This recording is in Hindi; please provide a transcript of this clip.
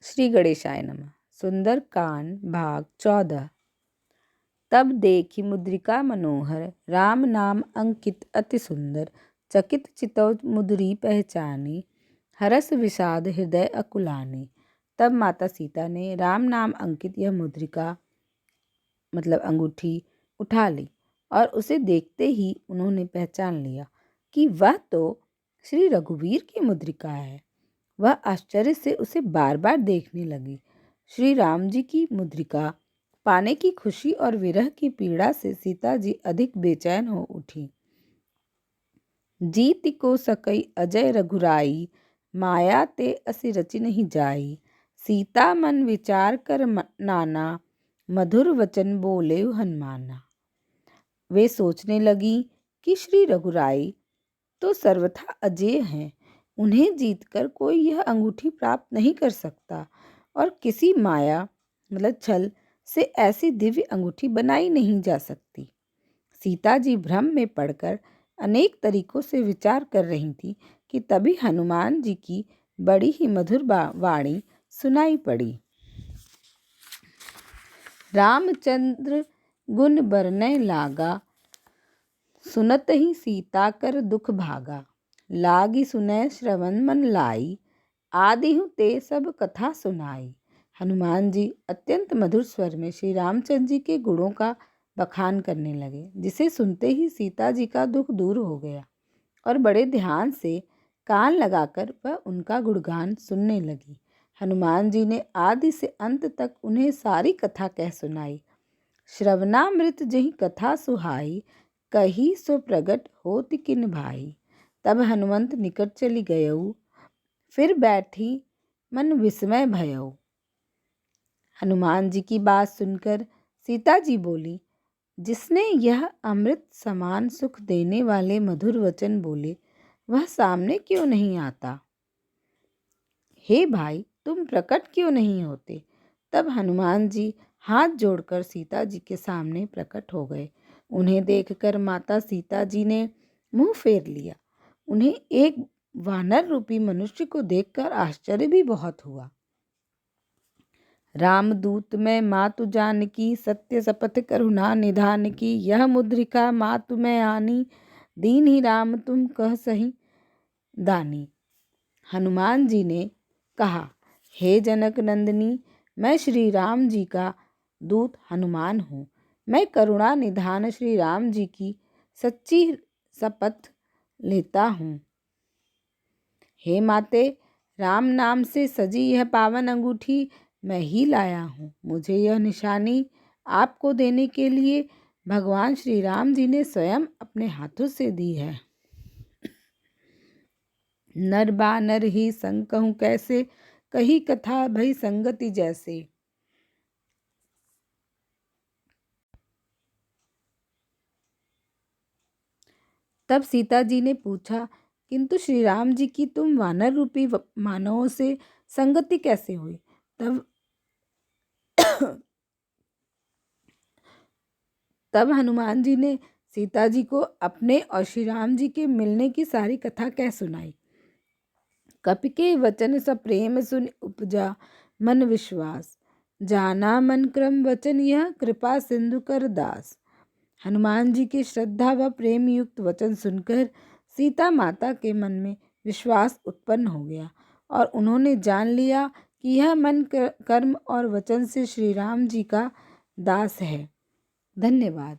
श्री गणेशाय नमः। सुंदर कांड भाग 14। तब देखी मुद्रिका मनोहर, राम नाम अंकित अति सुंदर। चकित चितौ मुद्री पहचानी, हरस विषाद हृदय अकुलानी। तब माता सीता ने राम नाम अंकित यह मुद्रिका मतलब अंगूठी उठा ली और उसे देखते ही उन्होंने पहचान लिया कि वह तो श्री रघुवीर की मुद्रिका है। वह आश्चर्य से उसे बार बार देखने लगी। श्री राम जी की मुद्रिका पाने की खुशी और विरह की पीड़ा से सीता जी अधिक बेचैन हो उठी। जीत को सकई अजय रघुराई, माया ते असि रचि नहीं जाई। सीता मन विचार कर नाना, मधुर वचन बोले हनुमाना। वे सोचने लगी कि श्री रघुराई तो सर्वथा अजेय हैं, उन्हें जीतकर कोई यह अंगूठी प्राप्त नहीं कर सकता और किसी माया मतलब छल से ऐसी दिव्य अंगूठी बनाई नहीं जा सकती। सीता जी भ्रम में पड़कर अनेक तरीकों से विचार कर रही थी कि तभी हनुमान जी की बड़ी ही मधुर वाणी सुनाई पड़ी। रामचंद्र गुण बरनय लागा, सुनत ही सीता कर दुख भागा। लागी सुनय श्रवण मन लाई, आदि हूँ ते सब कथा सुनाई। हनुमान जी अत्यंत मधुर स्वर में श्री रामचंद्र जी के गुणों का बखान करने लगे, जिसे सुनते ही सीता जी का दुख दूर हो गया और बड़े ध्यान से कान लगाकर वह उनका गुणगान सुनने लगी। हनुमान जी ने आदि से अंत तक उन्हें सारी कथा कह सुनाई। श्रवणामृत जही कथा सुहाई, कही सो प्रगट होति किन भाई। तब हनुमंत निकट चली गयऊ, फिर बैठी मन विस्मय भयऊ। हनुमान जी की बात सुनकर सीता जी बोली, जिसने यह अमृत समान सुख देने वाले मधुर वचन बोले, वह सामने क्यों नहीं आता? हे भाई, तुम प्रकट क्यों नहीं होते? तब हनुमान जी हाथ जोड़कर सीता जी के सामने प्रकट हो गए। उन्हें देखकर माता सीता जी ने मुंह फेर लिया। उन्हें एक वानर रूपी मनुष्य को देखकर आश्चर्य भी बहुत हुआ। रामदूत में मातु जानकी, सत्य शपथ करुणा निधान की। यह मुद्रिका मातु में आनी, दीन ही राम तुम कह सही दानी। हनुमान जी ने कहा, हे जनक नंदिनी, मैं श्री राम जी का दूत हनुमान हूँ। मैं करुणा निधान श्री राम जी की सच्ची शपथ लेता हूँ। हे माते, राम नाम से सजी यह पावन अंगूठी मैं ही लाया हूँ। मुझे यह निशानी आपको देने के लिए भगवान श्री राम जी ने स्वयं अपने हाथों से दी है। नर बानर ही संग कहूँ कैसे, कही कथा भई संगति जैसे। तब सीता जी ने पूछा, किंतु श्री राम जी की तुम वानर रूपी मानवों से संगति कैसे हुई? तब हनुमान जी ने सीता जी को अपने और श्री राम जी के मिलने की सारी कथा कह सुनाई। कपि के वचन स प्रेम सुन उपजा मन विश्वास, जाना मन क्रम वचन यह कृपा सिंधु कर दास। हनुमान जी के श्रद्धा व प्रेम युक्त वचन सुनकर सीता माता के मन में विश्वास उत्पन्न हो गया और उन्होंने जान लिया कि यह मन कर्म और वचन से श्री राम जी का दास है। धन्यवाद।